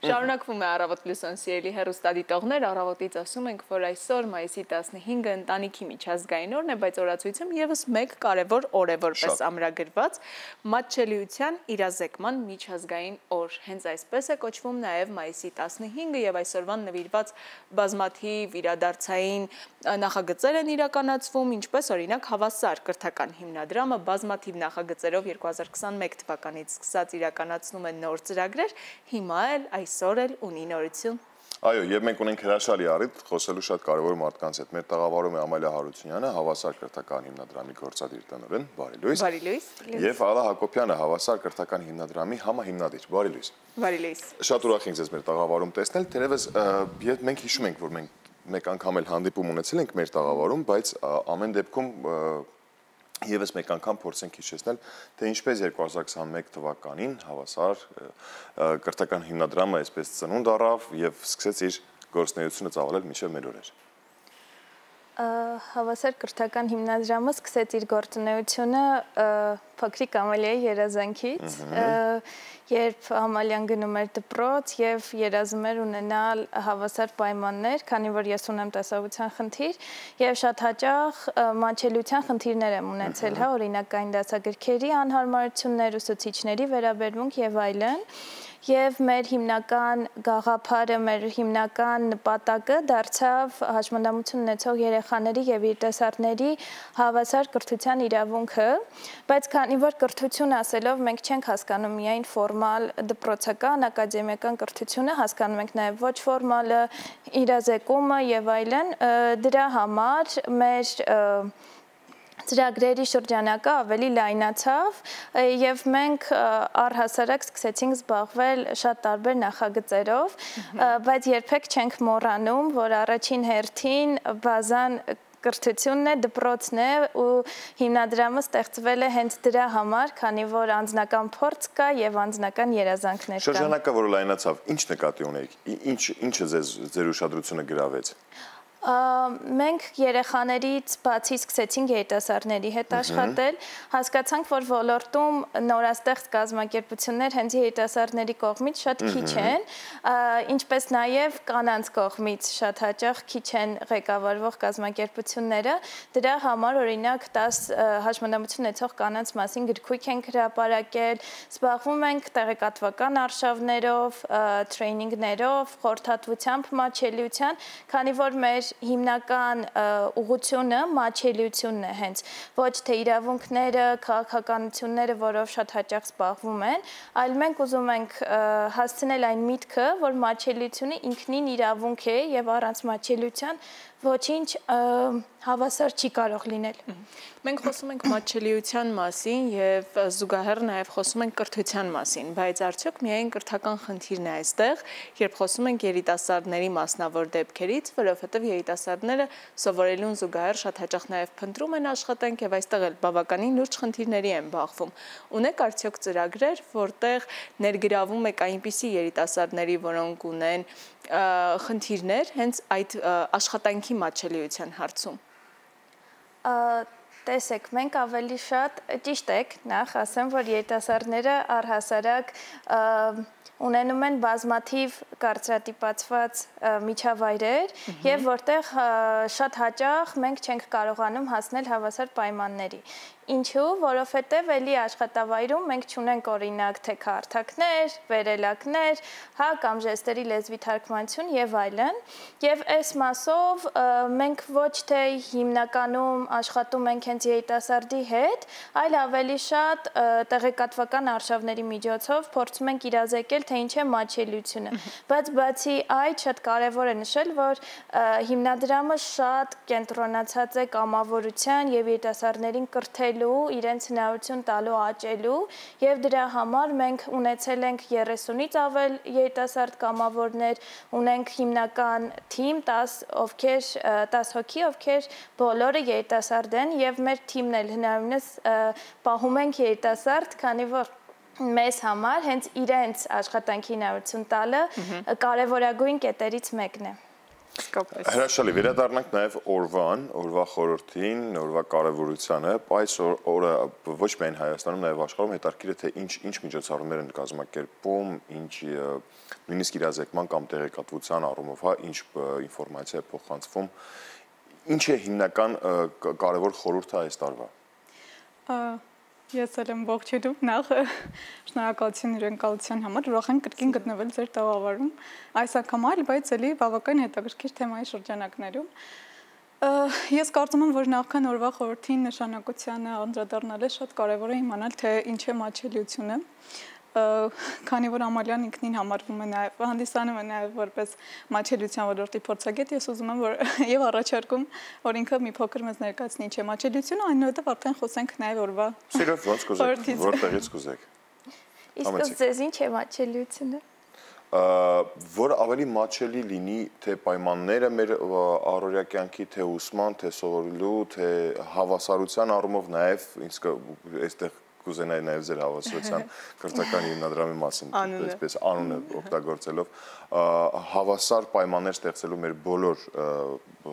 Շարունակվում է Առավոտ լուսոն սիրելի հեռուստադիտողներ, առավոտից ասում ենք, որ այսօր մայիսի 15-ը ընտանիքի միջազգային օրն է, բայց օրացույցում ևս մեկ կարևոր օր է որպես ամրագրված մատչելիության իրազեկման միջազգային օր։ Հենց այսպես է կոչվում նաև մայիսի 15-ը եւ այսօրվան նվիրված բազմաթիվ իրադարձային նախագծեր են իրականացվում, ինչպես օրինակ Հավասար կրթական հիմնադրամը բազմաթիվ նախագծերով 2021 թվականից սկսած իրականացնում է նոր ծրագրեր, հիմա էլ այսօր էլ ունի նորություն։ Այո, եւ մենք ունենք հրաշալի առիթ խոսելու շատ կարևոր մարդկանց հետ։ Մեր տաղավարում է Ամալիա Հարությունյանը, Հավասար կրթական հիմնադրամի գործադիր տնօրեն, բարի լույս։ Բարի լույս։ Եվ Ալա Հակոբյանը, Հավասար կրթական հիմնադրամի համահիմնադիր, բարի լույս։ Բարի լույս։ Շատ ուրախ ենք ձեզ մեր տաղավարում տեսնել, թերևս մենք հիշում ենք, որ մենք մեկ անգամ էլ հանդիպում ունեցել ենք մեր տաղավարում, բայց ամեն դեպքում Եվս մեկ անգամ փորձենք հիշեցնել, թե ինչպես 2021 թվականին Հավասար կրթական հիմնադրամը այսպես ծնունդ առավ եւ սկսեց իր գործունեությունը ծավալել մինչեւ մեր օրեր։ Հավասար կրթական հիմնադրամը սկսեց իր գործունեությունը փոքրիկ Ամալիայի երազանքից, երբ Ամալիան գնում էր դպրոց եւ երազում էր ունենալ հավասար պայմաններ, քանի որ ես ունեմ տեսողության խնդիր եւ շատ հաճախ մատչելիության խնդիրներ եմ ունեցել, հա, օրինակային դասագրքերի անհարմարություններ, ուսուցիչների վերաբերմունք եւ այլն։ Եվ մեր հիմնական գաղափարը, մեր հիմնական նպատակը դարձավ հաշմանդամություն ունեցող երեխաների եւ երիտասարդների հավասար կրթության իրավունքը, բայց քանի որ կրթություն ասելով մենք չենք հասկանում միայն ֆորմալ դպրոցական, ակադեմիական կրթությունը, հասկանում ենք նաեւ ոչ ֆորմալը, իրազեկումը եւ այլն, դրա համար մեր ծրագրերի շրջանակը ավելի լայնացավ եւ մենք առհասարակ սկսեցինք զբաղվել շատ տարբեր նախագծերով, բայց երբեք չենք մոռանում, որ առաջին հերթին բազան կրթությունն է, դպրոցն է ու հիմնադրամը ստեղծվել է հենց դրա համար, քանի որ անձնական փորձ կա եւ անձնական երազանքներ կան։ Շրջանակը, որ լայնացավ, ինչ նկատի ունեք, ինչը ձեր ուշադրությունը գրավեց։ Մենք երեխաներից բացի սկսեցինք երիտասարդների հետ աշխատել, հասկացանք, որ ոլորտում նորաստեղծ կազմակերպություններ հենց երիտասարդների կողմից շատ քիչ են, ինչպես նաև կանանց կողմից շատ հաճախ քիչ են ղեկավարվող կազմակերպությունները, դրա համար օրինակ 10 հաշմանդամություն ունեցող կանանց մասին գրքույկ ենք հրապարակել, զբաղվում ենք տեղեկատվական արշավներով, տրեյնինգներով, խորհրդատվությամբ մատչելիության, քանի որ մեր հիմնական ուղղությունը մատչելիությունն է հենց, ոչ թե իրավունքները, քաղաքականությունները, որով շատ հաճախ զբաղվում են, այլ մենք ուզում ենք հասցնել այն միտքը, որ մատչելիությունը ինքնին իրավունք է եւ առանց մատչելիության ոչինչ հավասար չի կարող լինել։ Մենք խոսում ենք մատչելիության մասին եւ զուգահեռ նաեւ խոսում ենք կրթության մասին, բայց արդյոք միայն կրթական խնդիրն է այստեղ, երբ խոսում ենք երիտասարդների մասնավոր դեպքերից, որովհետեւ երիտասարդները սովորելուն զուգահեռ շատ հաճախ նաեւ փնտրում են աշխատանք եւ այստեղ էլ բավականին լուրջ խնդիրների են բախվում։ Ունեք արդյոք ծրագրեր, որտեղ ներգրավում եք այնպիսի երիտասարդների, որոնք ունեն խնդիրներ հենց այդ աշխատանքի մատչելիության հարցում։ Տեսեք, մենք ավելի շատ, ճիշտ եք, նախ ասեմ, որ երիտասարդները առհասարակ ունենում են բազմաթիվ կարծրատիպացված միջավայրեր եւ որտեղ շատ հաճախ մենք չենք կարողանում հասնել հավասար պայմանների։ Ինչու, որովհետև էլի աշխատավայրում մենք չունենք օրինակ թե քարտակներ, վերելակներ, հա, կամ ժեստերի լեզվի թարգմանություն եւ այլն, եւ այս մասով մենք ոչ թե հիմնականում աշխատում ենք հենց երիտասարդի հետ, այլ ավելի շատ տեղեկատվական արշավների միջոցով փորձում ենք իրազեկել, թե ինչ է մատչելիությունը։ Բայց բացի այդ շատ կարեւոր է նշել, որ հիմնադրամը շատ կենտրոնացած է կամավորության եւ երիտասարդներին կրթել իրենց հնարավորություն տալու աճելու եւ դրա համար մենք ունեցել ենք 30-ից ավել երիտասարդ կամավորներ, ունենք հիմնական թիմ 10 հոգի, ովքեր բոլորը երիտասարդ են եւ մեր թիմն էլ հնարավորինս պահում ենք երիտասարդ, քանի որ մեզ համար հենց իրենց աշխատանքի հնարավորություն տալը կարևորագույն կետերից մեկն է։ Իսկապես։ Հրաշալի, վերադառնանք նաև օրվա խորհրդին, օրվա կարևորությանը, այս օրը ոչ միայն Հայաստանում, նաև աշխարհում հետաքրքիր է թե ինչ միջոցառումներ են կազմակերպում, ինչ նույնիսկ իրազեկման կամ տեղեկատվության առումով, հա, ինչ ինֆորմացիա է փոխանցվում, ինչ է հիմնական կարևոր խորհուրդը այս տարվա։ Ես եմ ողջունում նախ շնորհակալություն հյուրընկալության համար, ուրախ եմ կրկին գտնվել ձեր տաղավարում այս անգամ այլ, բայց էլի բավական հետաքրքիր թեմայի շրջանակներում։ Ես կարծում եմ, որ նախքան օրվա խորհրդին նշանակությանը անդրադառնալը շատ կարևոր է իմանալ, թե ինչ է մատչելիությունը, քանի որ Ամալյան ինքնին համարվում է նաև հանդիսանում է նաև որպես մատչելիության ոլորտի փորձագետ, ես ուզում եմ, որ եւ առաջարկում, որ ինքը մի փոքր մեզ ներկայացնի ինչ է մատչելիությունը, այնուհետև արդեն խոսենք նաև օրվա։ Սիրով ոնց կուզեք, որտեղից կուզեք։ Իսկ ձեզ ինչ է մատչելիությունը։ Որ ավելի մատչելի լինի թե պայմանները մեր առօրյա կյանքի, թե ուսման, թե սովորելու, թե հավասարության առումով նաև այստեղ կուզենայի նաև ձեր հավասարության կրթական հիմնադրամի մասին, այսպես անունը օգտագործելով, հավասար պայմաններ ստեղծելու մեր բոլոր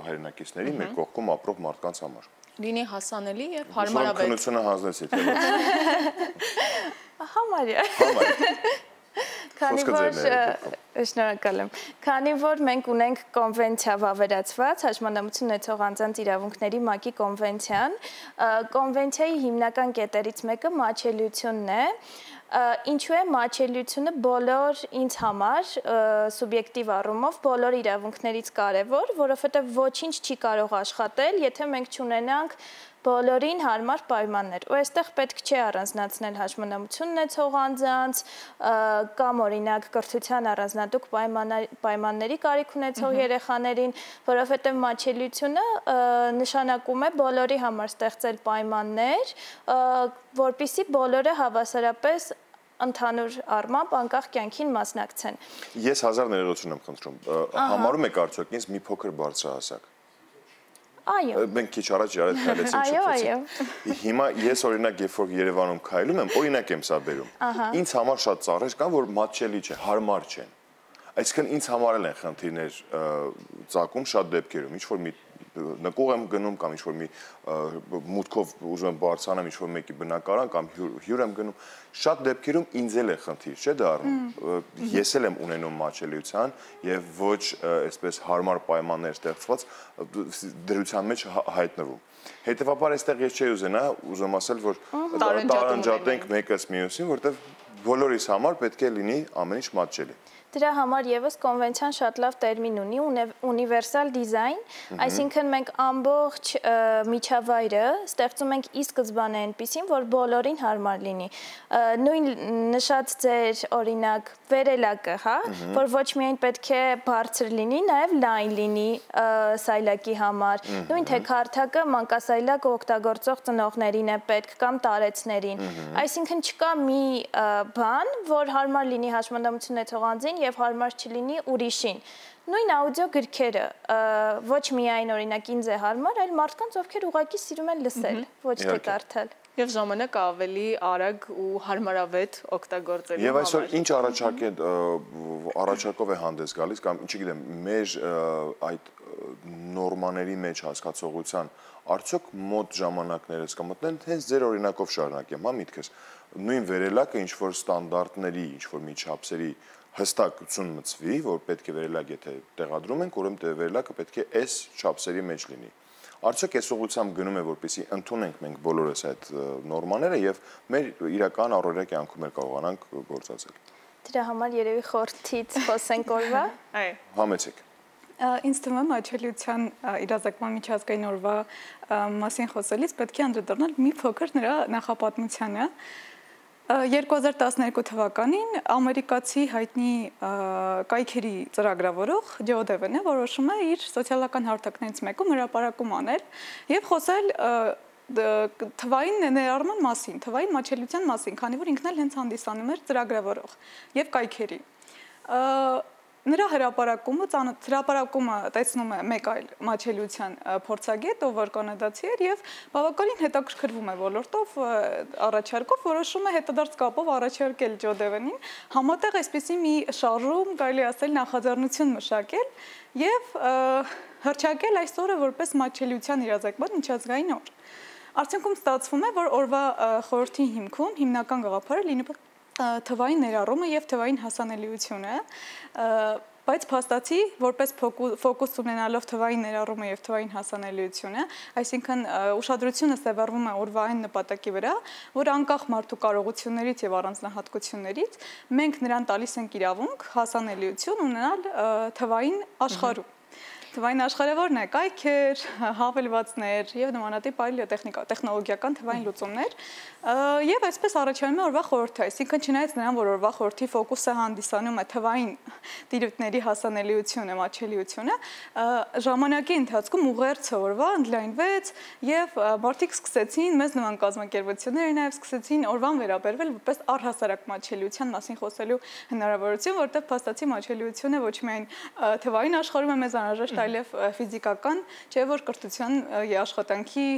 հայրենակիցների, մեր կողքում ապրող մարդկանց համար։ Լինի հասանելի եւ հարմարավետ։ Քննությունը հանձնեցի, թե Համարյա։ Շնորհակալ եմ։ Քանի որ մենք ունենք կոնվենցիա վավերացված, հաշմանդամություն ունեցող անձանց իրավունքների ՄԱԿ-ի կոնվենցիան, կոնվենցիայի հիմնական կետերից մեկը մատչելիությունն է։ Ինչու է մատչելիությունը բոլոր ինձ համար սուբյեկտիվ առումով բոլոր իրավունքներից կարևոր, որովհետև ոչինչ չի կարող աշխատել, եթե մենք չունենանք բոլորին հարմար պայմաններ։ Ու այստեղ պետք չէ առանձնացնել հաշմանդամություն ունեցող անձանց կամ օրինակ կրթության առանձնատուկ պայմանների կարիք ունեցող երեխաներին, որովհետև մատչելիությունը նշանակում է բոլորի համար ստեղծել պայմաններ, որպեսզի բոլորը հավասարապես ընդհանուր առմամբ անկախ կյանքին մասնակցեն։ Ես 1000 ներողություն եմ խնդրում։ Համարում եք արդյոք ինձ մի փոքր բարձրահասակ։ Այո։ Մենք քիչ առաջ իրար հետ քայլեցինք շփվեցինք։ Հիմա ես օրինակ երբ որ Երևանում քայլում եմ, օրինակ եմ սա բերում։ Ինձ համար շատ ծառեր կան, որ մատչելի չէ, հարմար չեն։ Այսինքն ինձ համար էլ են խնդիրներ ծագում շատ դեպքերում, ինչ որ մի նկուղ եմ գնում կամ ինչ-որ մի մուտքով ուզում եմ բարձրանամ ինչ-որ մեկի բնակարան կամ հյուր եմ գնում, շատ դեպքերում ինձ էլ է խնդիր, չէ՞ դառնում։ Ես էլ եմ ունենում մատչելիության եւ ոչ այսպես հարմար պայմաններ ստեղծված դրության մեջ հայտնվում։ Հետևաբար այստեղ ես չէի ուզում ասել, որ տարանջատենք մեկս մյուսին, որտեղ բոլորիս համար պետք է լինի ամեն ինչ մատչելի։ Դրա համար եւս կոնվենցիան շատ լավ տերմին ունի, ունիվերսալ դիզայն, այսինքն մենք ամբողջ միջավայրը ստեղծում ենք ի սկզբանե այնպիսին, որ բոլորին հարմար լինի։ Նույն նշած ձեր օրինակ վերելակը, հա, որ ոչ միայն պետք է բարձր լինի, նաեւ լայն լինի սայլակի համար։ Նույն թե քարթակը մանկասայլակ օգտագործող ծնողներին է պետք կամ տարեցներին։ Այսինքն չկա մի բան, որ հարմար լինի հաշմանդամություն ունեցող անձին եւ հարմար չլինի ուրիշին։ Նույն աուդիո գրքերը ոչ միայն օրինակ ինձ է հարմար, այլ մարդկանց, ովքեր ուղղակի սիրում են լսել, ոչ թե կարդալ։ Եվ ժամանակը ավելի արագ ու հարմարավետ օգտագործելու համար։ Եվ այսօր ինչ առաջարկով է հանդես գալիս կամ չգիտեմ, մեր այդ նորմաների մեջ հասկացողության արդյոք մոտ ժամանակներս կմտնեն, հենց ձեր օրինակով շարունակեմ, հա միտքս։ Նույն վերելակը ինչ որ ստանդարտների, ինչ որ միջափսերի հստակություն մտցվի, որ պետք է վերելակ եթե տեղադրում ենք, ուրեմն վերելակը պետք է այս չափսերի մեջ լինի։ Արդյոք այս ուղղությամբ գնում է, որպեսզի ընդունենք մենք բոլորս այդ նորմաները եւ մեր իրական առօրյա կյանքում էլ կարողանանք գործածել։ Դրա համար երևի խորհրդից խոսենք օրվա։ Այո։ Համեցեք։ Ինձ թվում է մատչելիության իրազեկման միջազգային օրվա մասին խոսելիս պետք է անդրադառնալ մի փոքր նրա նախապատմությանը։ 2012 թվականին ամերիկացի հայտնի կայքերի ծրագրավորող Ջո Դևենը որոշում է իր սոցիալական հարթակներից մեկում հրապարակում անել եւ խոսել թվային ներառման մասին, թվային մատչելիության մասին, քանի որ ինքն էլ հենց հանդիսանում էր ծրագրավորող եւ կայքերի։ Նրա հրապարակումը տեսնում է մեկ այլ մատչելիության փորձագետ, ով որ կանադացի էր եւ բավականին հետաքրքրվում է ոլորտով, առաջարկով որոշում է հետադարձ կապով առաջարկել Ջո Դևենին համատեղ այսպիսի մի շարժում, կարելի ասել նախաձեռնություն մշակել եւ հռչակել այս օրը որպես մատչելիության իրազեկման միջազգային օր։ Արդյունքում ստացվում է, որ օրվա խորհրդի հիմքում հիմնական գաղափարը լինում է թվային ներառումը եւ թվային հասանելիությունը, բայց փաստացի որպես ֆոկուս ունենալով թվային ներառումը եւ թվային հասանելիությունը, այսինքն ուշադրությունը սևեռվում է օրվա այն նպատակի վրա, որ անկախ մարդու կարողություններից եւ առանձնահատկություններից մենք նրան տալիս ենք իրավունք հասանելիություն ունենալ թվային աշխարհում։ Թվային աշխարհը որն է, կայքեր, հավելվածներ եւ նմանատիպ այլ տեխնոլոգիական թվային լուծումներ եւ այսպես առաջանում է օրվա խորհուրդը, այսինքն չնայած նրան, որ օրվա խորհրդի ֆոկուսը հանդիսանում է թվային տիրույթների հասանելիությունը, մատչելիությունը, ժամանակի ընթացքում ուղերձը օրվա ընդլայնվեց եւ մարդիկ սկսեցին մեզ նման կազմակերպությունները նաեւ սկսեցին օրվան վերաբերվել որպես առհասարակ մատչելիության մասին խոսելու հնարավորություն, որտեղ փաստացի մատչելիությունը ոչ միայն թվային աշխարհում է մեզ անհրաժեշտ, այլև ֆիզիկական, չէ՞ որ կրթության, աշխատանքի,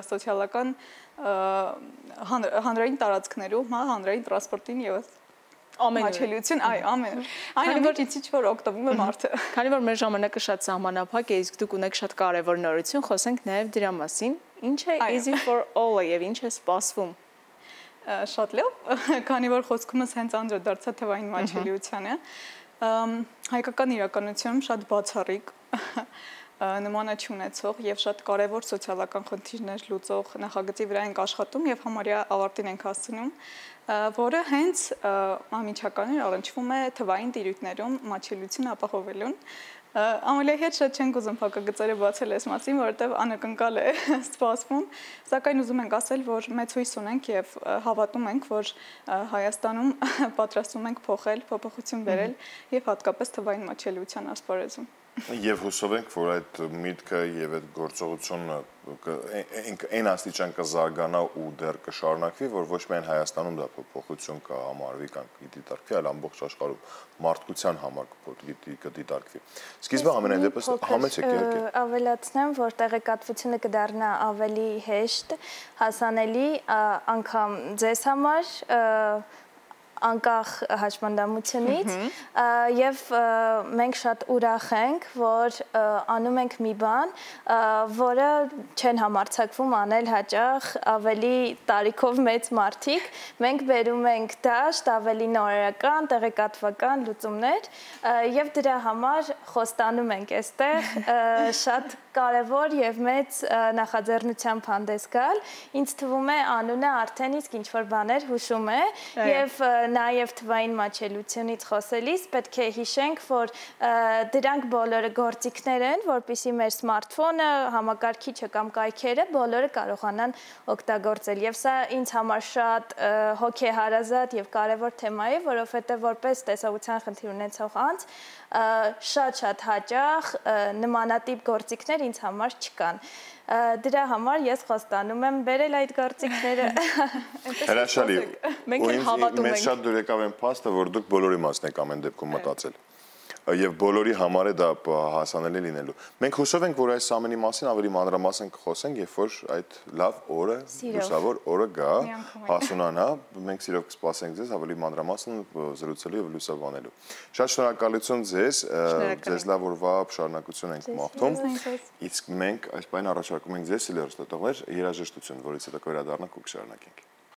սոցիալական հանրային տարածքներում, հանրային տրանսպորտին եւս մատչելիություն, ամեն այն որ ինչ որ օգտվում է մարդը։ Քանի որ մեր ժամանակը շատ սահմանափակ է, իսկ դուք ունեք շատ կարևոր նորություն, խոսենք նաեւ դրա մասին, ինչ է easy for all-ը եւ ինչ է սպասվում։ Շատ լավ, քանի որ խոսքումս հենց անդրադարձա թվային մատչելիությանը, հայկական իրականությունում շատ բացառիկ նմանաչ ունեցող եւ շատ կարեւոր սոցիալական խնդիրներ լուծող նախագծի վրա ենք աշխատում եւ համարյա ավարտին ենք հասցնում, որը հենց անմիջականորեն առնչվում է թվային տիրույթներում մատչելիություն ապահովելուն։ Ամալիայի հետ շատ չենք ուզում փակագծերը բացել այս մասին, որովհետև անակնկալ է սպասվում, սակայն ուզում ենք ասել, որ մեծ հույս ունենք եւ հավատում ենք, որ Հայաստանում պատրաստվում ենք փոխել, փոփոխություն բերել եւ հատկապես թվային մատչելիության ասպարեզում։ Եվ հուսով ենք, որ այդ միտքը եւ այդ գործողությունը այն աստիճան կզարգանա ու դեռ կշարունակվի, որ ոչ միայն Հայաստանում դա փոփոխություն կհամարվի կամ կդիտարկվի, այլ ամբողջ աշխարհում մարդկության համար կդիտարկվի։ Սկիզբը ամենայն դեպս համեցեք իհարկե։ Ավելացնեմ, որ տեղեկատվությունը կդառնա ավելի հեշտ, հասանելի անգամ ձեզ համար անկախ հաշմանդամությունից եւ մենք շատ ուրախ ենք, որ անում ենք մի բան, որը չեն համարձակվում անել հաճախ ավելի տարիքով մեծ մարդիկ, մենք բերում ենք դաշտ ավելի նորարարական, տեղեկատվական լուծումներ եւ դրա համար խոստանում ենք այստեղ շատ կարևոր եւ մեծ նախաձեռնությամբ հանդես գալ։ Ինձ թվում է անունը արդեն իսկ ինչ որ բաներ հուշում է եւ նաև թվային մատչելիությունից խոսելիս պետք է հիշենք, որ դրանք բոլորը գործիքներ են, որպեսզի մեր սմարթֆոնը, համակարգիչը կամ կայքերը բոլորը կարողանան օգտագործել։ Եվ սա ինձ համար շատ հոգեհարազատ եւ կարեւոր թեմա է, որովհետեւ որպես տեսողության խնդիր ունեցող անձ շատ հաճախ նմանատիպ գործիքներ ինձ համար չկան։ Դրա համար ես խոստանում եմ բերել այդ գործիքները։ Հրաշալի։ Մենք էլ հավատում ենք։ Մեզ շատ դուր եկավ այն փաստը, որ դուք բոլորի մասն եք ամեն դեպքում մտածել։ Եվ բոլորի համար է դա հասանելի լինելու։ Մենք հուսով ենք, որ այս ամենի մասին ավելի մանրամասն կխոսենք, երբ որ այդ լավ օրը, լուսավոր օրը գա, հասունանա, մենք սիրով կսպասենք ձեզ ավելի մանրամասն զրուցելու եւ լուսաբանելու։ Շատ շնորհակալություն ձեզ լավ օրվա շարունակություն ենք մաղթում։ Իսկ մենք այս բանը առաջարկում ենք ձեզ, հեռուստատողներ, երաժշտություն, որից հետո կվերադառնանք ու կշարունակենք։